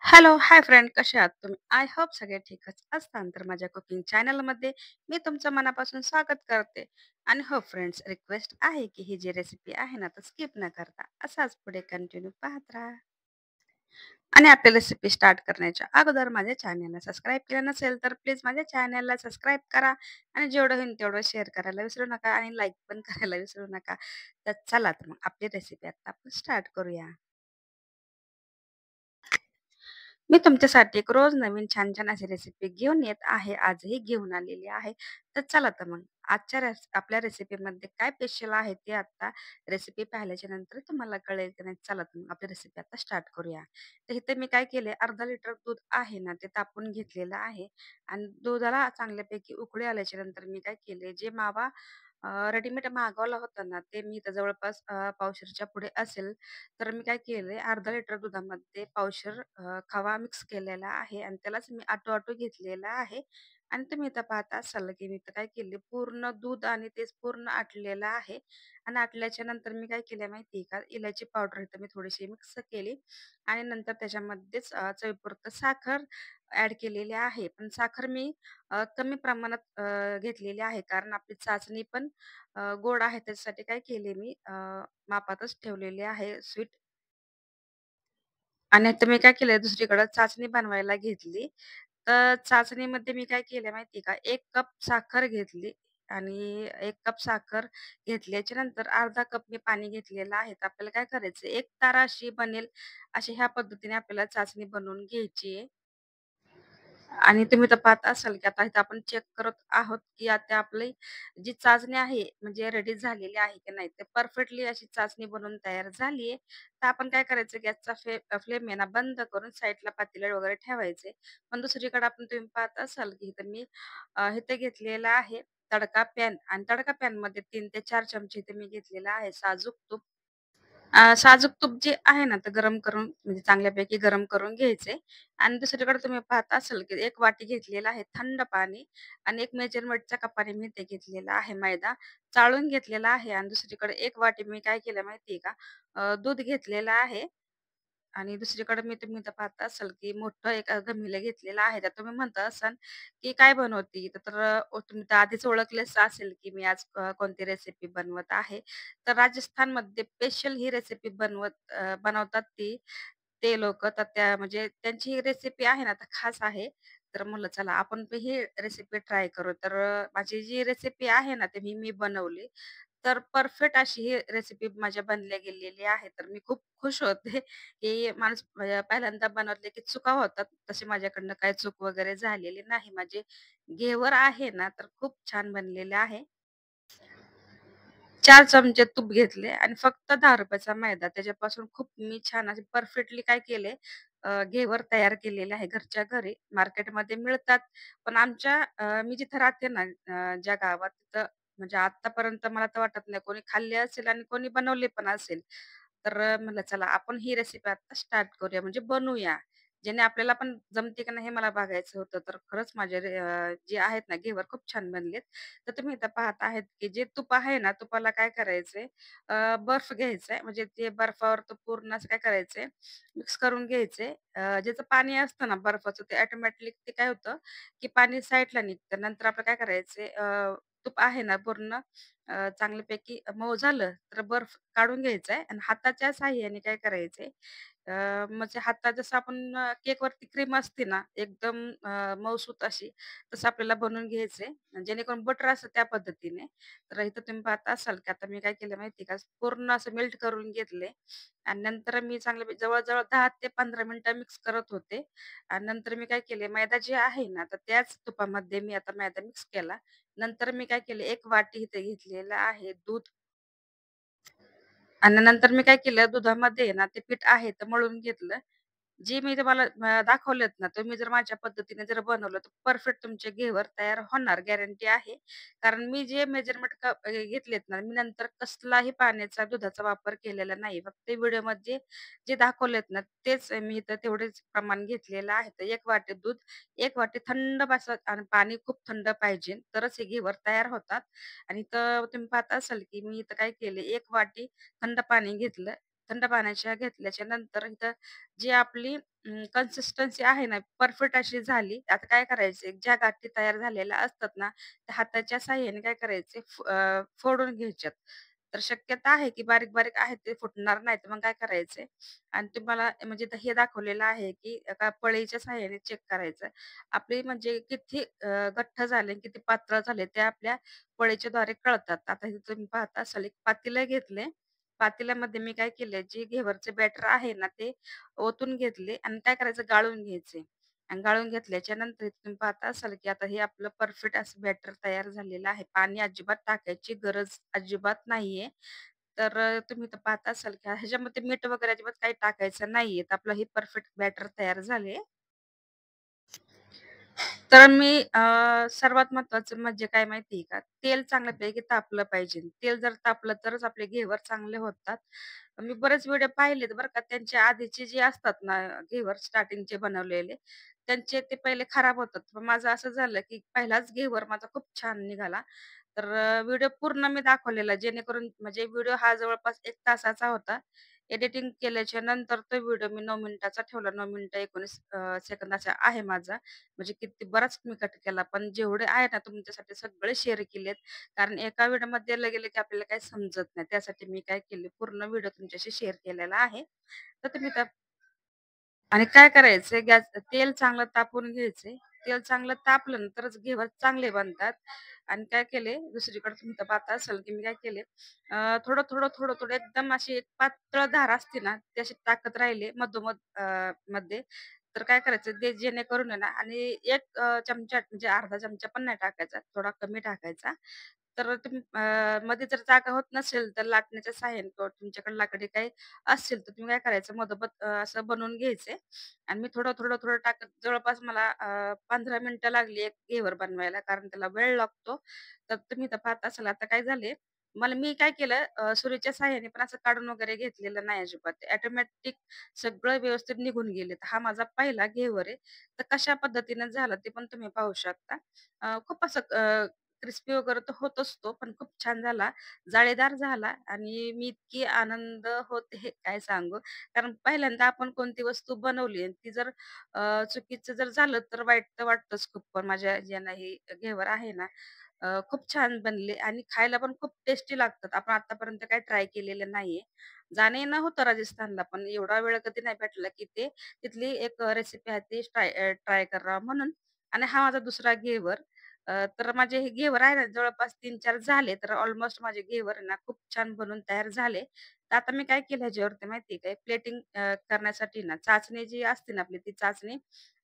Hello, hi friend कसे आहात तुम्ही? आय होप सगळे ठीकच असताल. तर माझ्या कुकिंग चॅनलमध्ये मी तुमचं मनापासून स्वागत करते. आणि हो फ्रेंड्स, रिक्वेस्ट आहे की ही जी रेसिपी आहे ना, तर स्किप न करता असाच पुढे कंटिन्यू पाहत राहा. आणि आपली रेसिपी स्टार्ट करण्याच्या अगोदर माझ्या चॅनलला सबस्क्राईब केलं नसेल, तर प्लीज माझ्या चॅनलला सबस्क्राईब करा आणि जेवढं होईल तेवढं शेअर करायला विसरू नका आणि लाईक पण करायला विसरू नका. तर चला तर मग आपली रेसिपी आता आपण स्टार्ट करूया. मी तुमच्यासाठी एक रोज नवीन छान-छान अशी रेसिपी घेऊन येत आहे. आजही घेऊन आलेली आहे. तर चला तर मग आजच्या आपल्या रेसिपीमध्ये काय स्पेशल आहे ते आता रेसिपी पाहिल्याच्या नंतर तुम्हाला कळेल की नाही. चला तर मग आपली रेसिपी आता स्टार्ट करूया. तर इथे मी काय केले, अर्धा लिटर दूध आहे ना, ते तापवून घेतलेलं आहे आणि दुधाला चांगल्यापैकी उकळी आल्याच्या नंतर मी काय केले, जे मावा रेडीमेड मागवला होता ना, ते मी इथं जवळपास पावशेरच्या पुढे असेल. तर मी काय केलंय, अर्धा लिटर दुधामध्ये पावशेर खवा मिक्स केलेला आहे आणि त्यालाच मी आटू-आटू घेतलेला आहे. आणि तुम्ही इथं पाहता असाल, की मी इथं काय केले, पूर्ण दूध आणि तेच पूर्ण आटलेलं आहे. आणि आटल्याच्या नंतर मी काय केलं माहिती का, इलायची पावडर इथं मी थोडीशी मिक्स केली आणि नंतर त्याच्यामध्येच चवीपुरतं साखर ॲड केलेली आहे. पण साखर मी कमी प्रमाणात घेतलेली आहे, कारण आपली चाचणी पण गोड आहे. त्याच्यासाठी काय केले मी मापातच ठेवलेली आहे स्वीट. आणि आता मी काय केलंय, दुसरीकडे चाचणी बनवायला घेतली. तर चाचणीमध्ये मी काय केलं माहिती का, 1 कप साखर घेतली आणि 1 कप साखर घेतल्याच्या नंतर अर्धा कप मी पाणी घेतलेलं आहे. तर आपल्याला काय करायचं, एक तारा अशी बनेल, अशी ह्या पद्धतीने आपल्याला चाचणी बनवून घ्यायची आहे. आणि तुम्ही तर पाहत असाल, की आता इथं आपण चेक करत आहोत, की आता आपली जी चाचणी आहे, म्हणजे रेडी झालेली आहे की नाही. तर परफेक्टली अशी चाचणी बनवून तयार झाली आहे. तर आपण काय करायचं, गॅसचा फ्लेम आहे ना बंद करून साईडला पातेलं वगैरे ठेवायचे. पण दुसरीकडे आपण तुम्ही पाहत असाल, की इथं मी इथे घेतलेला आहे तडका पॅन आणि तडका पॅनमध्ये 3 ते 4 चमचे इथे मी घेतलेला आहे साजूक तूप. साजूक तूप जे आहे ना, ते गरम करून म्हणजे चांगल्यापैकी गरम करून घ्यायचे आणि दुसरीकडे तुम्ही पाहत असाल, की 1 वाटी घेतलेलं आहे थंड पाणी आणि 1 मेजरमेंटच्या कपाने मी ते घेतलेला आहे मैदा, चाळून घेतलेला आहे आणि दुसरीकडे 1 वाटी मी काय केलं माहिती का, दूध घेतलेलं आहे. आणि दुसरीकडे मी तुम्ही तर पाहता असाल, की मोठं एक घमिलं घेतलेलं आहे. तर तुम्ही म्हणता असाल, की "काय बनवती?" तर तुम्ही तर आधीच ओळखलेच असेल, की मी आज कोणती रेसिपी बनवत आहे. तर राजस्थानमध्ये स्पेशल ही रेसिपी बनवतात ते लोकं. तर त्या म्हणजे त्यांची ही रेसिपी आहे ना, तर खास आहे. तर म्हणलं चला आपण ही रेसिपी ट्राय करू. तर माझी जी रेसिपी आहे ना, ती मी बनवली. तर परफेक्ट अशी ही रेसिपी माझ्या बनल्या गेलेली आहे. तर मी खूप खुश होते, की माणूस पहिल्यांदा बनवले की चुका होतात. तशी माझ्याकडनं काही चूक वगैरे झालेली नाही. माझे घेवर आहे ना, तर खूप छान बनलेले आहे. 4 चमचे तूप घेतले आणि फक्त ₹10 मैदा. त्याच्यापासून खूप मी छान असे परफेक्टली काय केले, घेवर तयार केलेले आहे घरच्या घरी. मार्केटमध्ये मिळतात. पण मी जिथं राहते ना, ज्या गावात तिथं म्हणजे आत्तापर्यंत मला तर वाटत नाही कोणी खाल्ले असेल आणि कोणी बनवले पण असेल. तर म्हणलं चला आपण ही रेसिपी आता स्टार्ट करूया म्हणजे बनवूया. ज्याने आपल्याला पण जमते का नाही हे मला बघायचं होतं. तर खरंच माझे जे आहेत ना घेवर खूप छान बनलेत. तर तुम्ही इथं पाहत आहेत, की जे तूप आहे ना, तुपाला काय करायचंय, बर्फ घ्यायचाय. म्हणजे ते बर्फावर तो पूर्ण असं काय करायचंय, मिक्स करून घ्यायचंय. ज्याचं पाणी असतं ना बर्फाचं, ते ऑटोमॅटिकली ते काय होतं, की पाणी साईडला निघतं. नंतर आपलं काय करायचंय, तूप आहे ना पूर्ण चांगल्यापैकी मऊ झालं, तर बर्फ काढून घ्यायचाय आणि हाताच्या साहाय्याने काय करायचंय, म्हणजे हातात जसं आपण केकवरती क्रीम असते ना, एकदम मऊसूत अशी, तसं आपल्याला बनवून घ्यायचंय. जेणेकरून बटर असतं त्या पद्धतीने. तर इथं तुम्ही पाहत असाल, की आता मी काय केलं माहिती आहे का, पूर्ण असं मेल्ट करून घेतले आणि नंतर मी चांगलं जवळ-जवळ 10 ते 15 मिनिटं मिक्स करत होते आणि नंतर मी काय केले, मैदा जे आहे ना, तर त्याच तुपामध्ये मी आता मैदा मिक्स केला. नंतर मी काय केले, 1 वाटी इथे घेतलेलं आहे दूध आणि नंतर मी काय केलं, दुधामध्ये आहे ना, ते पीठ आहे ते मळून घेतलं. जे मी तुम्हाला दाखवलेत ना, तुम्ही जर माझ्या पद्धतीने जर बनवलं, तर परफेक्ट तुमचे घेवर तयार होणार गॅरंटी आहे. कारण मी जे मेजरमेंट घेतलेत ना, मी नंतर कसलाही पाण्याचा, दुधाचा वापर केलेला नाही. फक्त व्हिडिओमध्ये जे दाखवलेत ना, तेच मी इथं तेवढेच प्रमाण घेतलेलं आहे. तर 1 वाटी दूध, 1 वाटी थंड बसा आणि पाणी खूप थंड पाहिजे, तरच हे घेवर तयार होतात. आणि इथं तुम्ही पाहत असाल, की मी इथं काय केले, 1 वाटी थंड पाणी घेतलं. थंड पाण्याच्या घेतल्याच्या नंतर इथं जी आपली कन्सिस्टन्सी आहे ना, परफेक्ट अशी झाली. आता काय करायचे, ज्या गाठी तयार झालेल्या असतात ना, त्या हाताच्या साहाय्याने काय करायचे फोडून घ्यायच्यात. तर शक्यता आहे की बारीक-बारीक आहेत ते फुटणार नाहीत. मग काय करायचे आणि तुम्हाला म्हणजे इथं हे दाखवलेलं आहे की एका पळीच्या साहाय्याने चेक करायचं. आपली म्हणजे किती घट्ट झाले, किती पातळ झाले ते आपल्या पळीच्याद्वारे कळतात. आता हे तुम्ही पाहता असाल एक पातेलं घेतले. पातेल्यामध्ये मी काय केलंय, जे घेवरचे बॅटर आहे ना, ते ओतून घेतले आणि काय करायचं गाळून घ्यायचे. आणि गाळून घेतल्याच्या नंतर तुम्ही पाहता असाल, की आता हे आपलं परफेक्ट असं बॅटर तयार झालेलं आहे. पाणी अजिबात टाकायची गरज अजिबात नाहीये. तर तुम्ही तर पाहता असाल, की ह्याच्यामध्ये मीठ वगैरे अजिबात काही टाकायचं नाहीये. तर आपलं हे परफेक्ट बॅटर तयार झाले. तर मी सर्वात महत्त्वाचं म्हणजे काय माहिती आहे का? तेल चांगल्यापैकी तापलं पाहिजे. तेल जर तापलं तरच आपले घेवर चांगले होतात. मी बरेच व्हिडिओ पाहिलेत बरं का. त्यांच्या आधीचे जे असतात ना घेवर स्टार्टिंगचे बनवलेले, त्यांचे ते पहिले खराब होतात. पण माझं असं झालं, की पहिलाच घेवर माझा खूप छान निघाला. तर व्हिडिओ पूर्ण मी दाखवलेला जेणेकरून म्हणजे व्हिडिओ हा जवळपास 1 तासाचा होता. एडिटिंग केल्याच्या नंतर तो व्हिडिओ मी 9 मिनिटाचा ठेवला. 9 मिनिटं 19 सेकंदाचा आहे माझा. म्हणजे किती बराच मी कट केला. पण जेवढे आहे ना तुमच्यासाठी सगळे शेअर केलेत. कारण एका व्हिडिओमध्ये गेलं की आपल्याला काही समजत नाही. त्यासाठी मी काय केले पूर्ण व्हिडिओ तुमच्याशी शेअर केलेला आहे. तर तुम्ही त्या आणि काय करायचंय गॅस तेल चांगलं तापवून घ्यायचे. तेल चांगलं तापलं ना तरच घेवड चांगले बनतात. आणि काय केले दुसरीकडे तुम्ही तर पाहता असाल, की मी काय केले थोडं एकदम अशी एक पातळ धार असते ना, ती अशी टाकत राहिले मधोमध मध्ये. तर काय करायचं ते जेणेकरून आहे ना आणि एक चमचा म्हणजे अर्धा चमचा पण नाही टाकायचा, थोडा कमी टाकायचा. तर तुम्ही मध्ये जर जागा होत नसेल तर लाटण्याच्या सहाय्याने किंवा तुमच्याकडे लाकडी काही असेल तर तुम्ही काय करायचं मधोमध असं बनवून घ्यायचे आणि मी थोडं टाकत जवळपास मला 15 मिनिटं लागली एक घेवर बनवायला कारण त्याला वेळ लागतो. तर तुम्ही तर पाहत असाल आता काय झाले, मी काय केलं सुरीच्या सहाय्याने पण असं काढून वगैरे घेतलेलं नाही अजिबात. ऑटोमॅटिक सगळं व्यवस्थित निघून गेले. हा माझा पहिला घेवर आहे. तर कशा पद्धतीने झालं ते पण तुम्ही पाहू शकता. खूप असं क्रिस्पी वगैरे तर होतच तो, पण खूप छान झाला. जाळीदार झाला आणि मी इतकी आनंद होते काय सांगू. कारण पहिल्यांदा आपण कोणती वस्तू बनवली आणि ती जर चुकीचं जर झालं तर वाईट तर वाटतंच खूप. पण माझ्या ज्यांना हे घेवर आहे ना खूप छान बनले आणि खायला पण खूप टेस्टी लागतात. आपण आतापर्यंत काही ट्राय केलेलं नाहीये. जाणं-येणं होतं राजस्थानला, पण एवढा वेळ कधी नाही भेटला, की ते तिथली एक रेसिपी आहे ती ट्राय करावं म्हणून. आणि हा माझा दुसरा घेवर. तर माझे हे घेवर आहे ना जवळपास 3-4 झाले. तर ऑलमोस्ट माझे घेवर आहे ना खूप छान बनून तयार झाले. तर आता मी काय केलं ह्याच्यावरती माहिती आहे काय प्लेटिंग करण्यासाठी ना चाचणी जी असते ना आपली ती चाचणी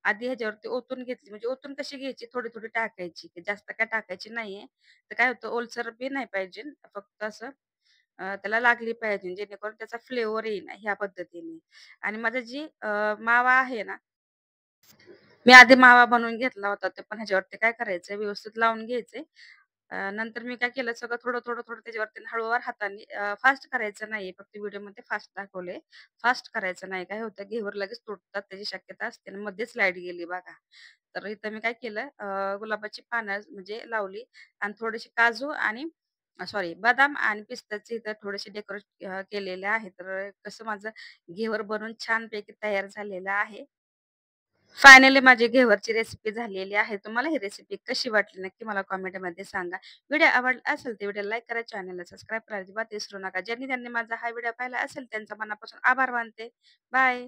आधी ह्याच्यावरती ओतून घेतली. म्हणजे ओतून कशी घ्यायची थोडी-थोडी टाकायची, की जास्त काय टाकायची नाहीये. तर काय होतं ओलसर बी नाही पाहिजे. फक्त असं त्याला लागली पाहिजे जेणेकरून त्याचा फ्लेवर येईल ह्या पद्धतीने. आणि माझं जी मावा आहे ना मी आधी मावा बनवून घेतला होता. ते पण ह्याच्यावरती काय करायचंय व्यवस्थित लावून घ्यायचे. नंतर मी काय केलं सगळं थोडं त्याच्यावरती हळूवार हाताने फास्ट करायचं नाहीये. फक्त व्हिडिओमध्ये फास्ट दाखवलंय. फास्ट करायचं नाही. काय होतं घेवर लगेच तुटतात त्याची शक्यता असते आणि मध्येच लाईट गेली बघा. तर इथं मी काय केलं गुलाबाची पानं म्हणजे लावली आणि थोडेसे काजू आणि सॉरी बदाम आणि पिस्ताचे इथं थोडेसे डेकोरेट केलेले आहे. तर कसं माझं घेवर बनवून छानपैकी तयार झालेलं आहे. फायनली माझी घेवरची रेसिपी झालेली आहे. तुम्हाला ही रेसिपी कशी वाटली नक्की मला कमेंटमध्ये सांगा. व्हिडिओ आवडला असेल तर व्हिडिओ लाईक करा, चॅनलला सबस्क्राईब करायला अजिबात विसरू नका. ज्यांनी माझा हा व्हिडिओ पाहिला असेल त्यांचा मनापासून आभार मानते. बाय.